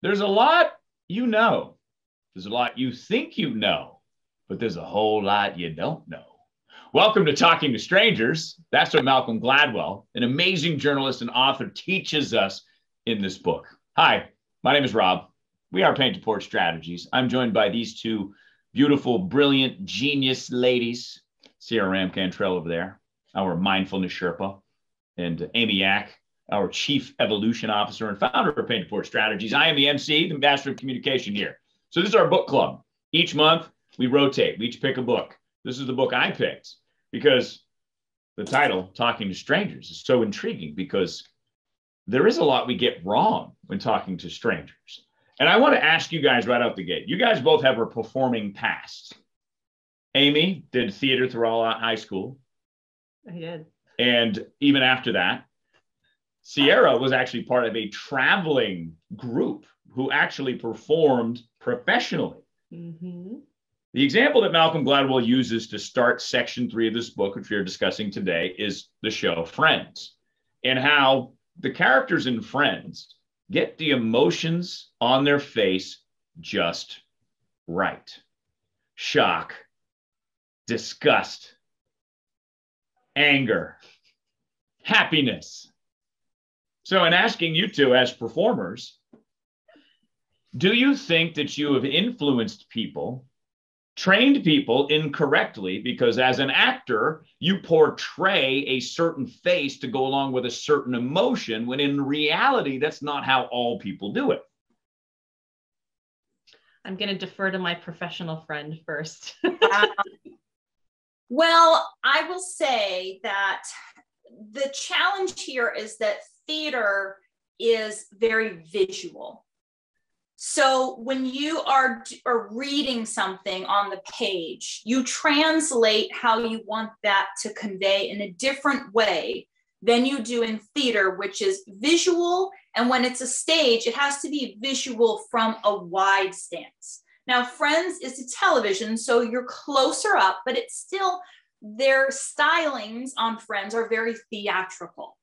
There's a lot you know. There's a lot you think you know, but there's a whole lot you don't know. Welcome to Talking to Strangers. That's what Malcolm Gladwell, an amazing journalist and author, teaches us in this book. Hi, my name is Rob. We are Painted Porch Strategies. I'm joined by these two beautiful, brilliant, genius ladies, Sierra Ramcantrell over there, our mindfulness Sherpa, and Amy Yak, our Chief Evolution Officer and founder of Painted Porch Strategies. I am the MC, the Master of Communication here. So this is our book club. Each month, we rotate. We each pick a book. This is the book I picked because the title, Talking to Strangers, is so intriguing because there is a lot we get wrong when talking to strangers. And I want to ask you guys right out the gate. You guys both have a performing past. Amy did theater throughout high school. I did. And even after that, Sierra was actually part of a traveling group who actually performed professionally. Mm-hmm. The example that Malcolm Gladwell uses to start section 3 of this book, which we are discussing today, is the show Friends, and how the characters in Friends get the emotions on their face just right. Shock, disgust, anger, happiness. So in asking you two as performers, do you think that you have influenced people, trained people incorrectly, because as an actor, you portray a certain face to go along with a certain emotion, when in reality, that's not how all people do it? I'm going to defer to my professional friend first. Well, I will say that the challenge here is that theater is very visual. So when you are reading something on the page, you translate how you want that to convey in a different way than you do in theater, which is visual. And when it's a stage, it has to be visual from a wide stance. Now, Friends is a television, so you're closer up, but it's still, their stylings on Friends are very theatrical.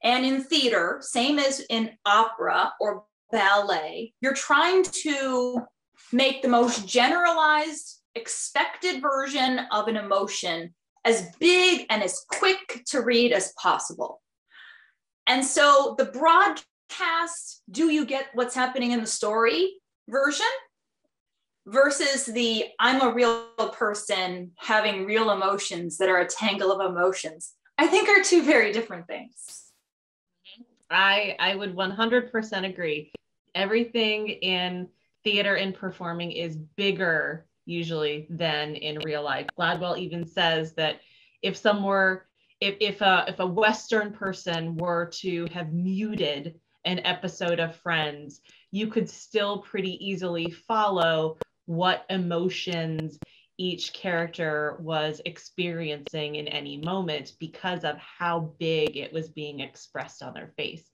And in theater, same as in opera or ballet, you're trying to make the most generalized, expected version of an emotion as big and as quick to read as possible. And so the broadcast, do you get what's happening in the story version versus the I'm a real person having real emotions that are a tangle of emotions, I think are two very different things. I would 100% agree. Everything in theater and performing is bigger usually than in real life. Gladwell even says that if a Western person were to have muted an episode of Friends, you could still pretty easily follow what emotions each character was experiencing in any moment because of how big it was being expressed on their face.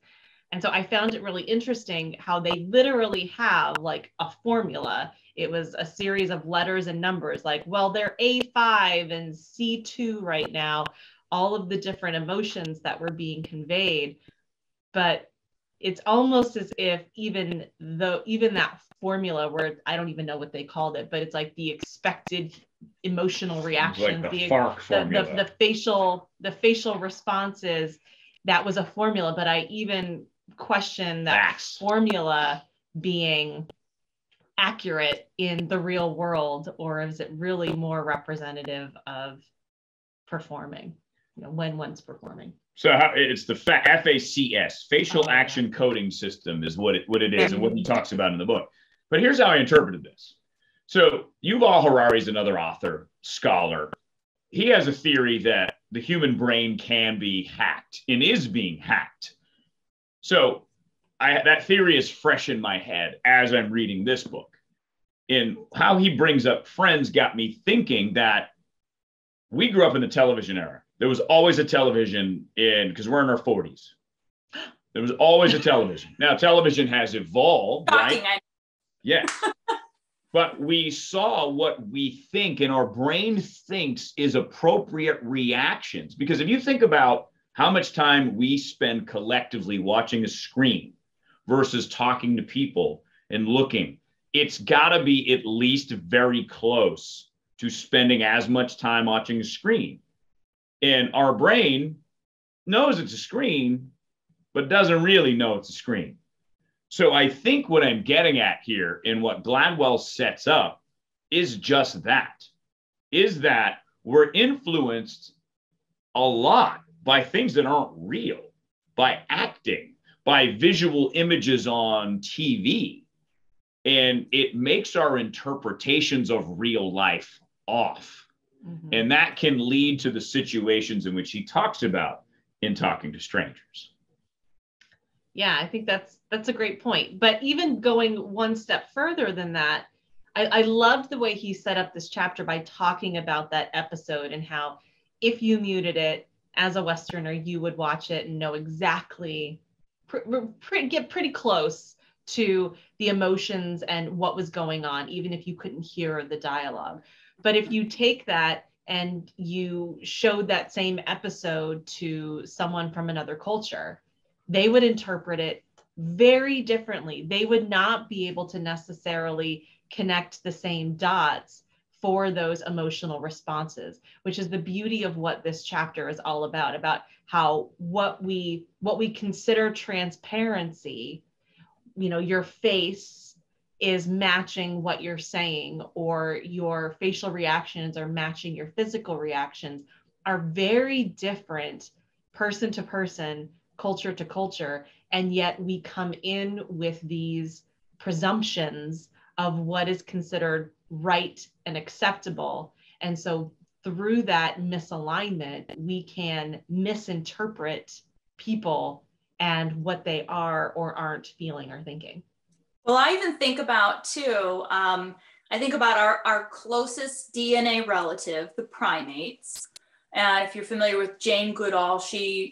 And so I found it really interesting how they literally have like a formula. It was a series of letters and numbers, like, well, they're A5 and C2 right now, all of the different emotions that were being conveyed. But it's almost as if even that formula, where I don't even know what they called it, but it's like the expected emotional reaction, like the FARC formula. The facial responses, that was a formula. But I even question that formula being accurate in the real world, or is it really more representative of performing, when one's performing? So it's the FACS, facial action coding system, is what it is, and what he talks about in the book. But here's how I interpreted this. So Yuval Harari is another author, scholar. He has a theory that the human brain can be hacked and is being hacked. So that theory is fresh in my head as I'm reading this book. And how he brings up Friends got me thinking that we grew up in the television era. There was always a television because we're in our 40s. There was always a television. Now, television has evolved, right? Yes. But we saw what we think and our brain thinks is appropriate reactions. Because if you think about how much time we spend collectively watching a screen versus talking to people and looking, it's got to be at least very close to spending as much time watching a screen. And our brain knows it's a screen, but doesn't really know it's a screen. So I think what I'm getting at here and what Gladwell sets up is just that, is that we're influenced a lot by things that aren't real, by acting, by visual images on TV. And it makes our interpretations of real life off. Mm-hmm. And that can lead to the situations in which he talks about in Talking to Strangers. Yeah, I think that's a great point. But even going one step further than that, I loved the way he set up this chapter by talking about that episode and how if you muted it as a Westerner, you would watch it and know exactly, get pretty close to the emotions and what was going on, even if you couldn't hear the dialogue. But if you take that and you showed that same episode to someone from another culture, they would interpret it very differently. They would not be able to necessarily connect the same dots for those emotional responses, which is the beauty of what this chapter is all about how what we consider transparency, your face is matching what you're saying, or your facial reactions are matching your physical reactions, are very different person to person, culture to culture. And yet we come in with these presumptions of what is considered right and acceptable. And so through that misalignment, we can misinterpret people and what they are or aren't feeling or thinking. Well, I even think about too, I think about our closest DNA relative, the primates. And if you're familiar with Jane Goodall, she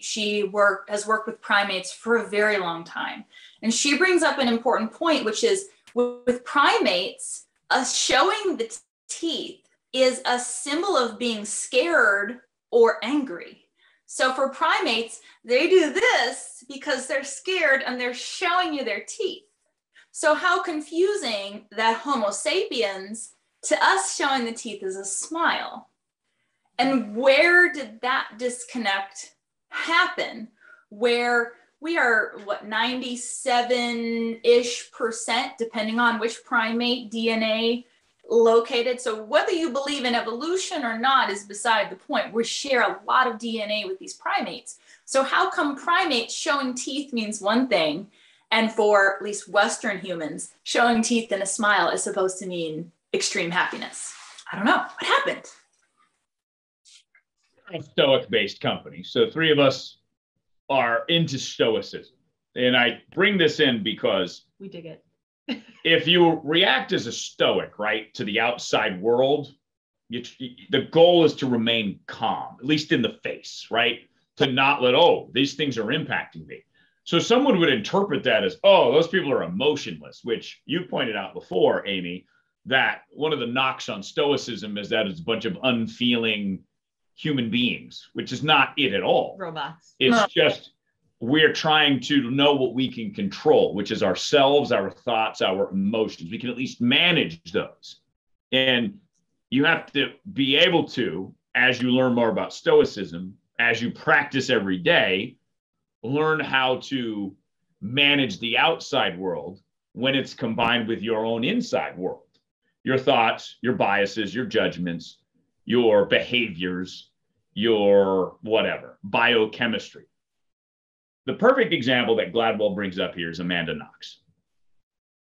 has worked with primates for a very long time. And she brings up an important point, which is with primates, showing the teeth is a symbol of being scared or angry. So for primates, they do this because they're scared and they're showing you their teeth. So how confusing that Homo sapiens, to us showing the teeth is a smile. And where did that disconnect happen? Where we are, 97-ish%, depending on which primate DNA located. So whether you believe in evolution or not is beside the point. We share a lot of DNA with these primates. So how come primates showing teeth means one thing, and for at least Western humans, showing teeth and a smile is supposed to mean extreme happiness? I don't know. What happened? A Stoic-based company. So three of us are into Stoicism. And I bring this in because we dig it. If you react as a Stoic, right, to the outside world, the goal is to remain calm, at least in the face, right? To not let, these things are impacting me. So someone would interpret that as, those people are emotionless, which you pointed out before, Amy, that one of the knocks on Stoicism is that it's a bunch of unfeeling human beings, which is not it at all. Robots. It's just we're trying to know what we can control, which is ourselves, our thoughts, our emotions. We can at least manage those. And you have to be able to, as you learn more about Stoicism, as you practice every day, learn how to manage the outside world when it's combined with your own inside world. Your thoughts, your biases, your judgments, your behaviors, your whatever, biochemistry. The perfect example that Gladwell brings up here is Amanda Knox.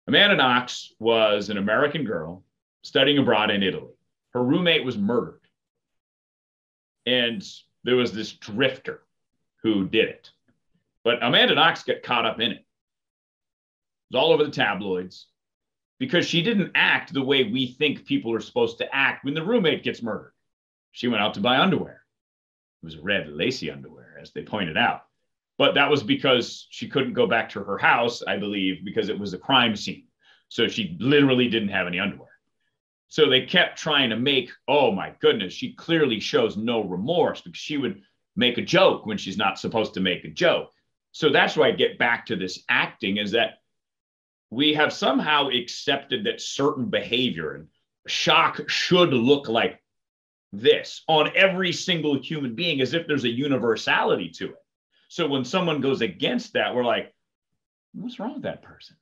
Amanda Knox was an American girl studying abroad in Italy. Her roommate was murdered. And there was this drifter who did it. But Amanda Knox got caught up in it. It was all over the tabloids because she didn't act the way we think people are supposed to act when the roommate gets murdered. She went out to buy underwear. It was red lacy underwear, as they pointed out. But that was because she couldn't go back to her house, I believe, because it was a crime scene. So she literally didn't have any underwear. So they kept trying to make, oh my goodness, she clearly shows no remorse because she would make a joke when she's not supposed to make a joke. So that's why I get back to this acting, is that we have somehow accepted that certain behavior and shock should look like this on every single human being, as if there's a universality to it. So when someone goes against that, we're like, what's wrong with that person?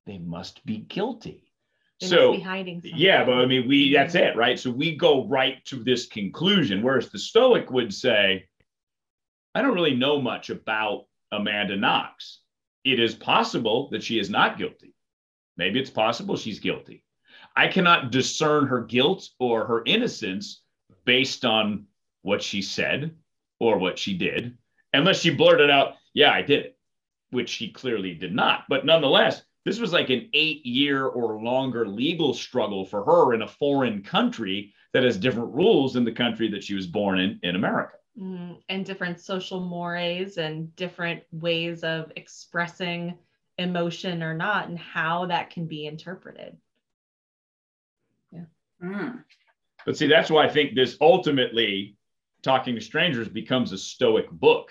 They must be guilty. They so must be hiding something. Yeah, but I mean, that's it, right? So we go right to this conclusion, whereas the Stoic would say, I don't really know much about Amanda Knox. It is possible that she is not guilty. Maybe it's possible she's guilty. I cannot discern her guilt or her innocence based on what she said or what she did, unless she blurted out, yeah, I did it, which she clearly did not. But nonetheless, this was like an 8-year or longer legal struggle for her in a foreign country that has different rules than the country that she was born in America. And different social mores and different ways of expressing emotion or not, and how that can be interpreted. Yeah. But see, that's why I think this ultimately, Talking to Strangers, becomes a Stoic book,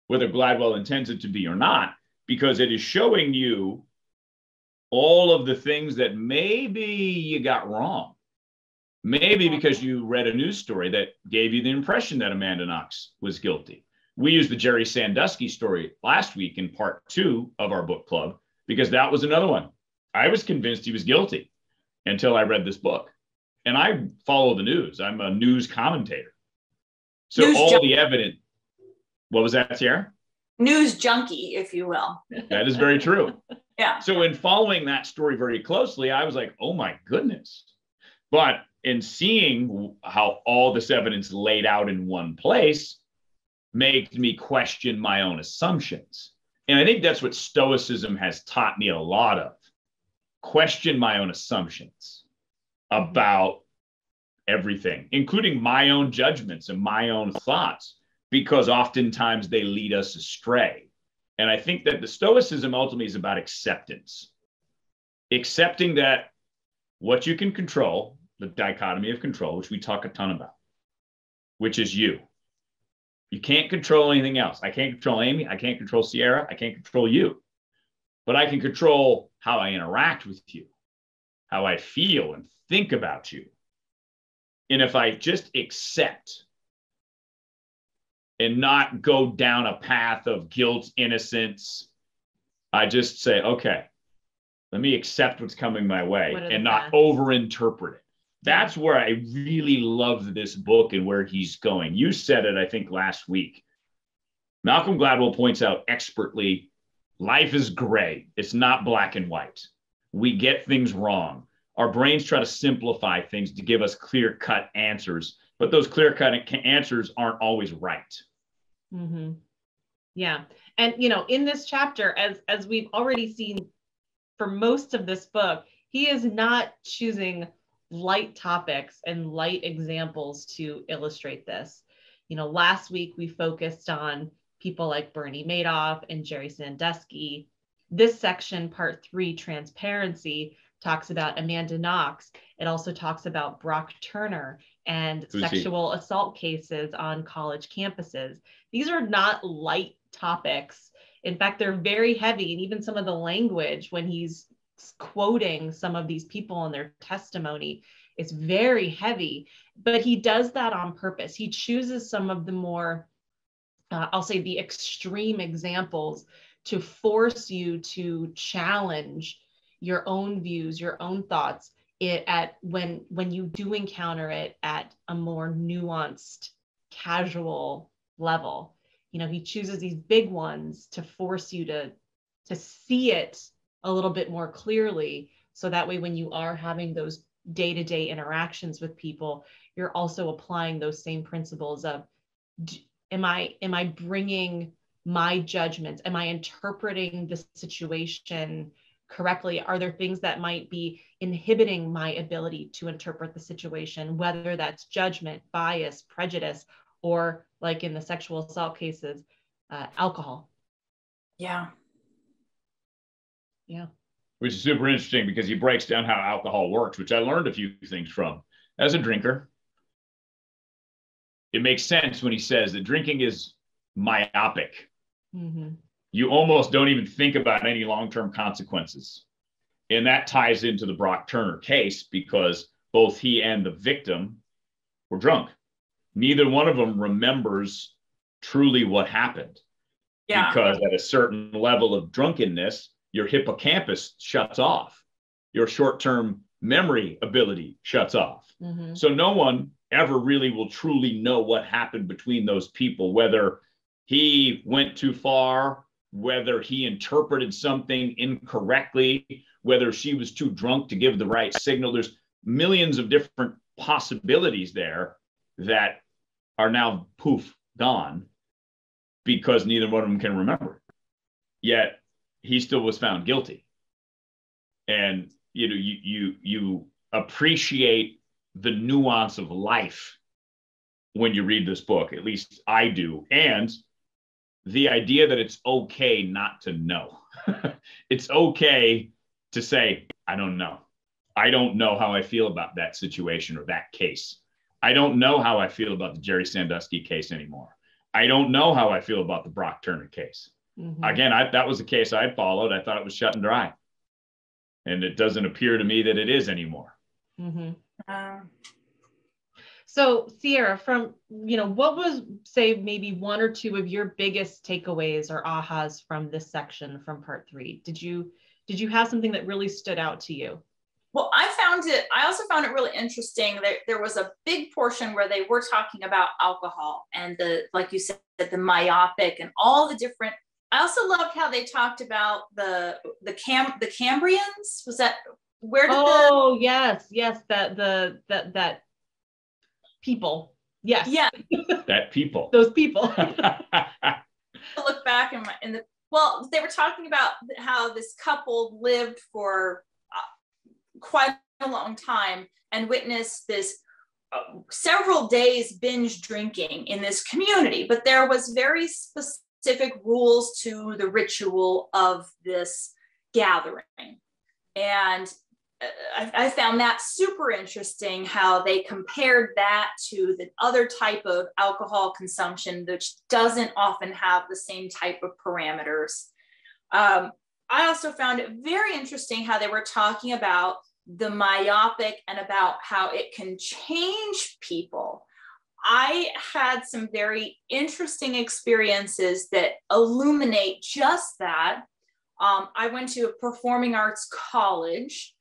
whether Gladwell intends it to be or not, because it is showing you all of the things that maybe you got wrong. Maybe because you read a news story that gave you the impression that Amanda Knox was guilty. We used the Jerry Sandusky story last week in part 2 of our book club, because that was another one. I was convinced he was guilty until I read this book. And I follow the news. I'm a news commentator. So the evidence, what was that, Sierra? News junkie, if you will. That is very true. Yeah. So in following that story very closely, I was like, oh my goodness. But in seeing how all this evidence laid out in one place makes me question my own assumptions. And I think that's what Stoicism has taught me a lot of. Question my own assumptions about everything, including my own judgments and my own thoughts, because oftentimes they lead us astray. And I think that the Stoicism ultimately is about acceptance. Accepting that what you can control, the dichotomy of control, which we talk a ton about, which is you. You can't control anything else. I can't control Amy. I can't control Sierra. I can't control you. But I can control how I interact with you, how I feel and think about you. And if I just accept and not go down a path of guilt, innocence, I just say, okay, let me accept what's coming my way and not overinterpret it. That's where I really love this book and where he's going. You said it, I think, last week. Malcolm Gladwell points out expertly, life is gray. It's not black and white. We get things wrong. Our brains try to simplify things to give us clear-cut answers, but those clear-cut answers aren't always right. Mm-hmm. Yeah. And, in this chapter, as we've already seen for most of this book, he is not choosing light topics and light examples to illustrate this. Last week we focused on people like Bernie Madoff and Jerry Sandusky. This section, part 3, transparency, talks about Amanda Knox. It also talks about Brock Turner and sexual assault cases on college campuses. These are not light topics. In fact, they're very heavy. And even some of the language when he's quoting some of these people in their testimony is very heavy, but he does that on purpose. He chooses some of the more, I'll say, the extreme examples to force you to challenge your own views, your own thoughts when you do encounter it at a more nuanced, casual level. He chooses these big ones to force you to see it a little bit more clearly, so that way when you are having those day-to-day interactions with people, you're also applying those same principles of, am I bringing my judgments? Am I interpreting the situation correctly? Are there things that might be inhibiting my ability to interpret the situation, whether that's judgment, bias, prejudice, or like in the sexual assault cases, alcohol? Yeah. Yeah. Which is super interesting because he breaks down how alcohol works, which I learned a few things from. As a drinker, it makes sense when he says that drinking is myopic. Mm-hmm. You almost don't even think about any long-term consequences. And that ties into the Brock Turner case because both he and the victim were drunk. Neither one of them remembers truly what happened. Yeah. Because at a certain level of drunkenness, your hippocampus shuts off. Your short-term memory ability shuts off. Mm-hmm. So no one ever really will truly know what happened between those people, whether he went too far, whether he interpreted something incorrectly, whether she was too drunk to give the right signal. There's millions of different possibilities there that are now poof, gone, because neither one of them can remember. Yet he still was found guilty. And you appreciate the nuance of life when you read this book. At least I do. And the idea that it's okay not to know. It's okay to say, I don't know. I don't know how I feel about that situation or that case. I don't know how I feel about the Jerry Sandusky case anymore. I don't know how I feel about the Brock Turner case. Mm-hmm. Again, that was a case I followed. I thought it was shut and dry. And it doesn't appear to me that it is anymore. Mm-hmm. So Sierra, from, what was, say, maybe one or two of your biggest takeaways or ahas from this section from part 3? Did you have something that really stood out to you? Well, I also found it really interesting that there was a big portion where they were talking about alcohol and like you said, the myopic and all the different. I also loved how they talked about the Cambrians. Was that where did yes, that people. Yes. Yeah. That people. Those people. Look back well, they were talking about how this couple lived for quite a long time and witnessed this several days binge drinking in this community, but there was very specific rules to the ritual of this gathering. And I found that super interesting how they compared that to the other type of alcohol consumption, which doesn't often have the same type of parameters. I also found it very interesting how they were talking about the myopic and about how it can change people. I had some very interesting experiences that illuminate just that. I went to a performing arts college,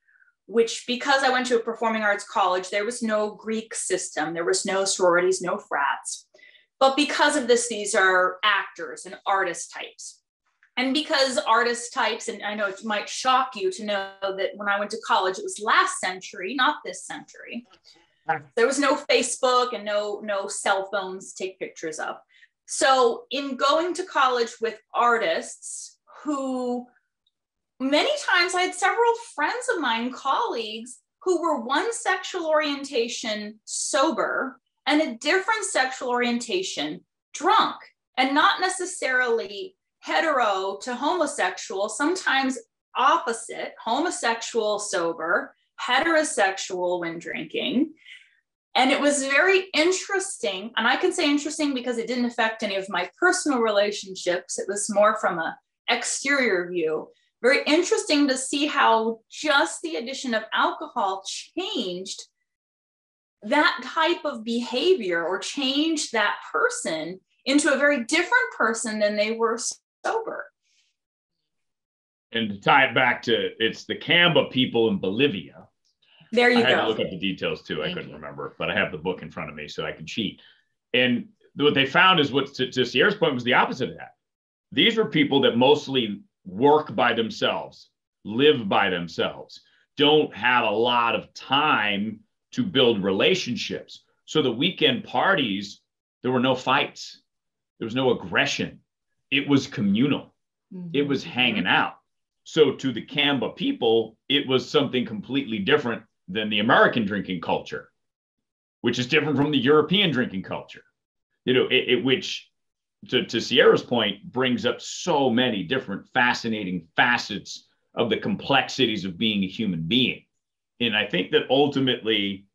which because I went to a performing arts college, there was no Greek system. There was no sororities, no frats. But because of this, these are actors and artist types. And because artist types, and I know it might shock you to know that when I went to college, it was last century, not this century. There was no Facebook and no cell phones to take pictures of. So in going to college with artists who many times I had several friends of mine, colleagues, who were one sexual orientation sober and a different sexual orientation drunk, and not necessarily hetero to homosexual, sometimes opposite, homosexual sober, heterosexual when drinking. And it was very interesting. And I can say interesting because it didn't affect any of my personal relationships. It was more from an exterior view. Very interesting to see how just the addition of alcohol changed that type of behavior or changed that person into a very different person than they were sober. And to tie it back to, it's the Camba people in Bolivia. There you go. I had go. to look up the details too. I couldn't remember, but I have the book in front of me so I can cheat. And what they found is what, to Sierra's point, was the opposite of that. These were people that mostly work by themselves, live by themselves, don't have a lot of time to build relationships. So the weekend parties, there were no fights. There was no aggression. It was communal. Mm-hmm. It was hanging out. So to the Camba people, it was something completely different than the American drinking culture, which is different from the European drinking culture, which to Sierra's point brings up so many different fascinating facets of the complexities of being a human being. And I think that ultimately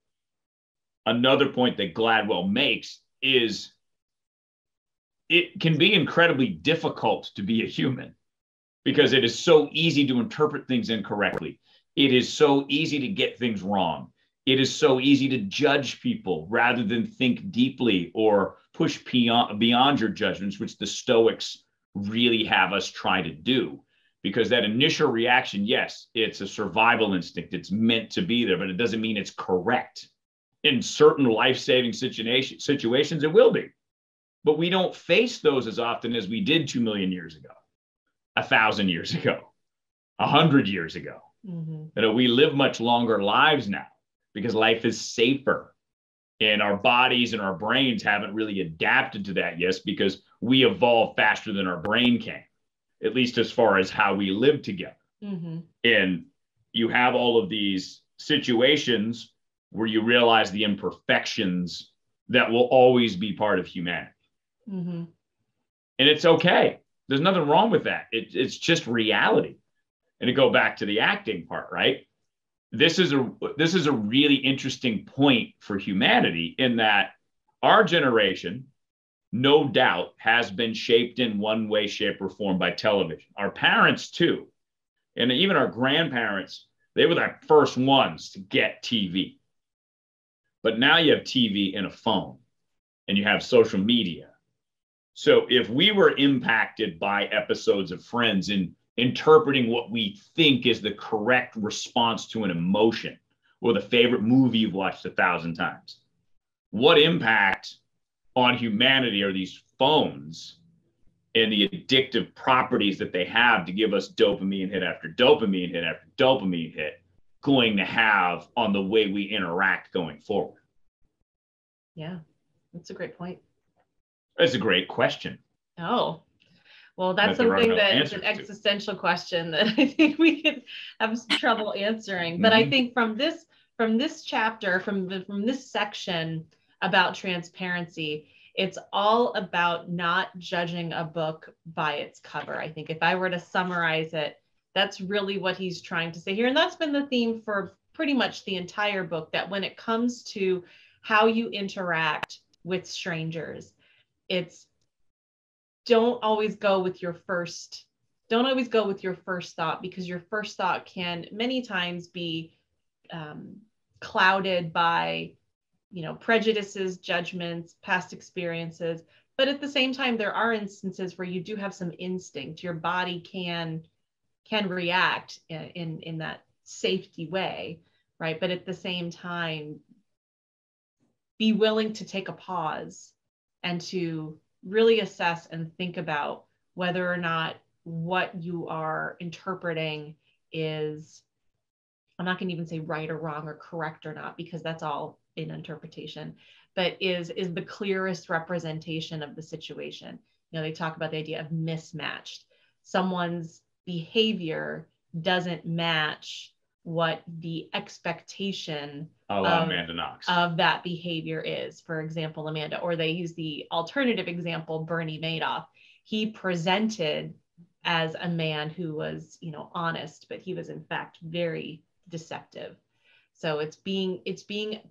another point that Gladwell makes is it can be incredibly difficult to be a human because it is so easy to interpret things incorrectly. It is so easy to get things wrong. It is so easy to judge people rather than think deeply or push beyond your judgments, which the Stoics really have us try to do. Because that initial reaction, yes, it's a survival instinct. It's meant to be there, but it doesn't mean it's correct. In certain life-saving situations, it will be. But we don't face those as often as we did 2 million years ago, 1,000 years ago, 100 years ago. Mm-hmm. We live much longer lives now because life is safer. And our bodies and our brains haven't really adapted to that yet because we evolved faster than our brain can, at least as far as how we live together. Mm-hmm. And you have all of these situations where you realize the imperfections that will always be part of humanity. Mm-hmm. And it's okay. There's nothing wrong with that. It's just reality. And to go back to the acting part, right? This is a really interesting point for humanity in that our generation, no doubt, has been shaped in one way, shape, or form by television. Our parents too. And even our grandparents, they were the first ones to get TV. But now you have TV and a phone, and you have social media. So if we were impacted by episodes of Friends in interpreting what we think is the correct response to an emotion or the favorite movie you've watched 1,000 times, what impact on humanity are these phones and the addictive properties that they have to give us dopamine hit after dopamine hit after dopamine hit going to have on the way we interact going forward? Yeah, that's a great point. That's a great question. Oh, well, that's something that's an existential question that I think we could have some trouble answering. But I think from this chapter, from this section about transparency, it's all about not judging a book by its cover. I think if I were to summarize it, that's really what he's trying to say here. And that's been the theme for pretty much the entire book, that when it comes to how you interact with strangers, it's don't always go with your first thought, because your first thought can many times be clouded by, prejudices, judgments, past experiences. But at the same time, there are instances where you do have some instinct. Your body can react in that safety way, right? But at the same time, be willing to take a pause and to really assess and think about whether or not what you are interpreting is, I'm not going to even say right or wrong or correct or not, because that's all in interpretation, but is the clearest representation of the situation. They talk about the idea of mismatched. Someone's behavior doesn't match what the expectation Amanda Knox of that behavior is. For example, Amanda, or they use the alternative example, Bernie Madoff. He presented as a man who was, honest, but he was in fact very deceptive. So it's being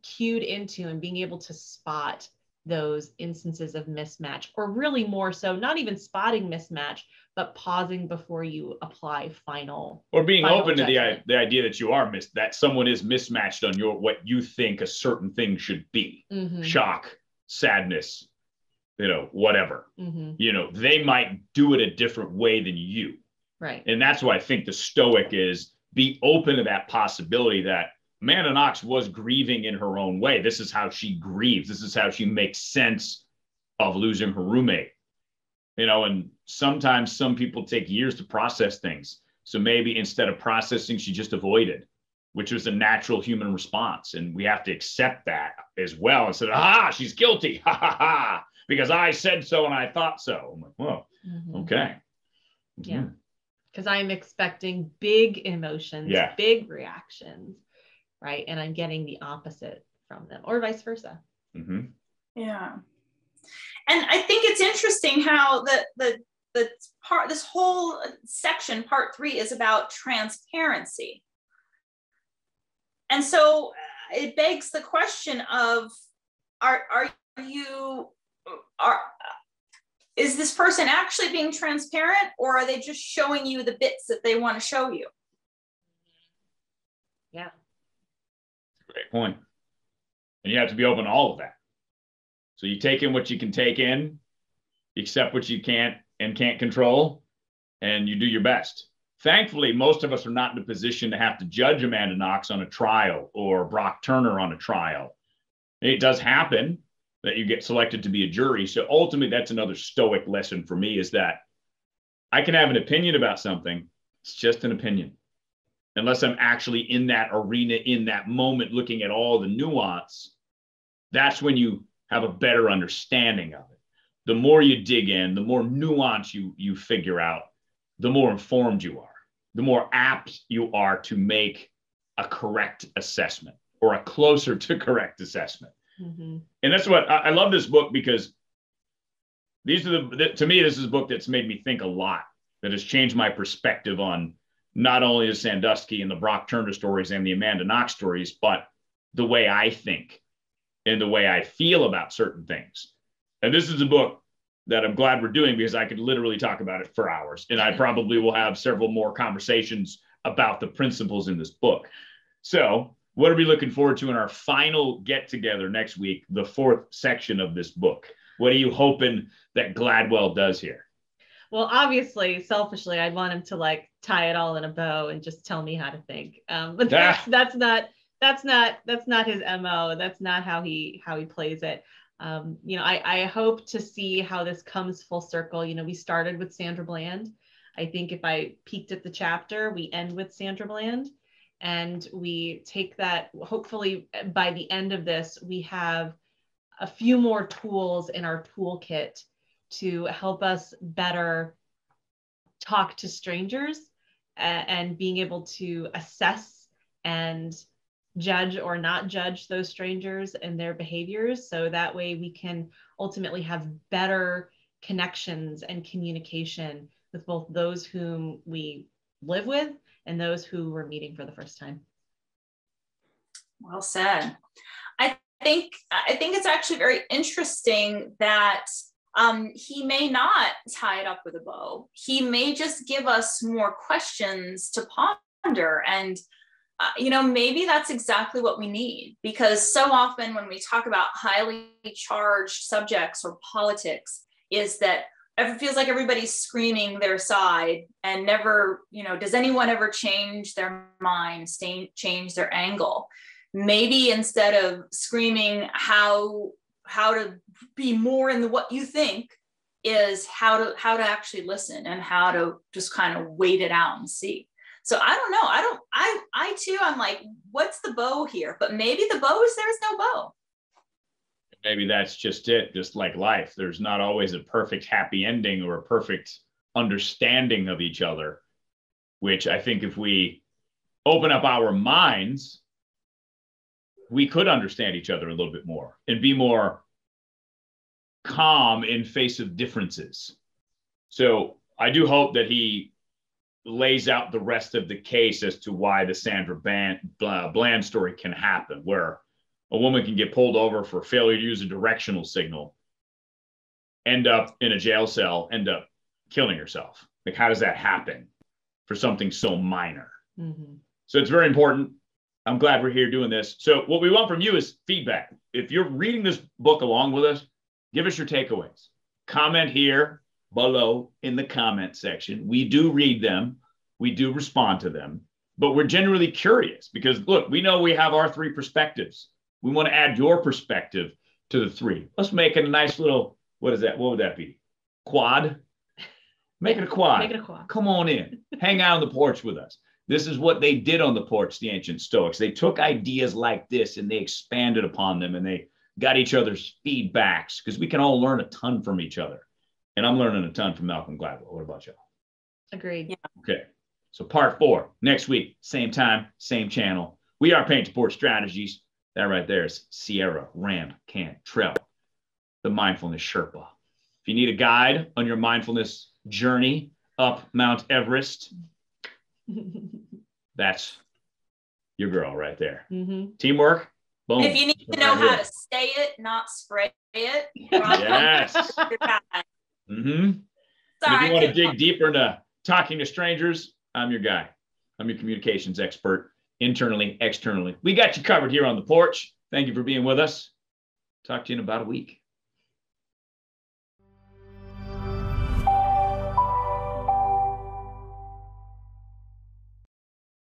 cued into and being able to spot those instances of mismatch, or really more so, not even spotting mismatch, but pausing before you apply final. Or being open judgment. to the idea that you are that someone is mismatched on what you think a certain thing should be. Mm-hmm. Shock, sadness, whatever. Mm-hmm. They might do it a different way than you. Right. And that's why I think the Stoic is be open to that possibility that Amanda Knox was grieving in her own way. This is how she grieves. This is how she makes sense of losing her roommate. And sometimes some people take years to process things. So maybe instead of processing, she just avoided, which was a natural human response. And we have to accept that as well. Instead of, she's guilty. Ha ha ha. Because I said so and I thought so. I'm like, whoa, okay. Mm-hmm. Yeah. Because I'm expecting big emotions, big reactions, right? And I'm getting the opposite from them, or vice versa. Mm-hmm. Yeah. And I think it's interesting how this whole section, part 3, is about transparency. And so it begs the question of, is this person actually being transparent, or are they just showing you the bits that they want to show you? Yeah. Great point. And you have to be open to all of that. So you take in what you can take in, you accept what you can't and can't control, and you do your best. Thankfully, most of us are not in a position to have to judge Amanda Knox on a trial or Brock Turner on a trial. It does happen that you get selected to be a jury. So ultimately, that's another stoic lesson for me, is that I can have an opinion about something. It's just an opinion. Unless I'm actually in that arena, in that moment, looking at all the nuance, that's when you have a better understanding of it. The more you dig in, the more nuance you figure out, the more informed you are, the more apt you are to make a correct assessment or a closer to correct assessment. Mm-hmm. And that's what I love this book, because these are to me, this is a book that's made me think a lot, that has changed my perspective on not only the Sandusky and the Brock Turner stories and the Amanda Knox stories, but the way I think and the way I feel about certain things. And this is a book that I'm glad we're doing, because I could literally talk about it for hours. And I probably will have several more conversations about the principles in this book. So what are we looking forward to in our final get together next week, the 4th section of this book? What are you hoping that Gladwell does here? Well, obviously, selfishly, I'd want him to like tie it all in a bow and just tell me how to think. But that's not his MO. That's not how he plays it. I hope to see how this comes full circle. We started with Sandra Bland. I think if I peeked at the chapter, we end with Sandra Bland, and we take that. Hopefully, by the end of this, we have a few more tools in our toolkit to help us better talk to strangers and being able to assess and judge or not judge those strangers and their behaviors. So that way we can ultimately have better connections and communication with both those whom we live with and those who we're meeting for the first time. Well said. I think it's actually very interesting that he may not tie it up with a bow. He may just give us more questions to ponder. And, maybe that's exactly what we need, because so often when we talk about highly charged subjects or politics, is that it feels like everybody's screaming their side and never, does anyone ever change their mind, change their angle? Maybe instead of screaming how to be more in what you think, is how to actually listen and how to just kind of wait it out and see. So I don't know. I too, I'm like, what's the bow here? But maybe the bow is there's no bow. Maybe that's just it. Just like life, there's not always a perfect happy ending or a perfect understanding of each other, which I think if we open up our minds, we could understand each other a little bit more and be more calm in face of differences. So I do hope that he lays out the rest of the case as to why the Sandra Bland story can happen, where a woman can get pulled over for failure to use a directional signal, end up in a jail cell, end up killing herself. Like, how does that happen for something so minor? Mm-hmm. So it's very important. I'm glad we're here doing this. So what we want from you is feedback. If you're reading this book along with us, give us your takeaways. Comment here below in the comment section. We do read them. We do respond to them. But we're generally curious because, look, we know we have our 3 perspectives. We want to add your perspective to the 3. Let's make it a nice little, what is that? What would that be? Quad? Make it a quad. Make it a quad. Come on in. Hang out on the porch with us. This is what they did on the porch, the ancient Stoics. They took ideas like this and they expanded upon them, and they got each other's feedbacks, because we can all learn a ton from each other. And I'm learning a ton from Malcolm Gladwell. What about y'all? Agreed. Yeah. Okay. So part 4, next week, same time, same channel. We are Painted Porch Strategies. That right there is Sierra, Ram, Cantrell, the Mindfulness Sherpa. If you need a guide on your mindfulness journey up Mount Everest, that's your girl right there. Mm-hmm. Teamwork. Boom. And if you need to know how to say it, not spray it. Yes. Mm-hmm. And if you want to dig deeper into talking to strangers, I'm your guy. I'm your communications expert internally, externally. We got you covered here on the porch. Thank you for being with us. Talk to you in about a week.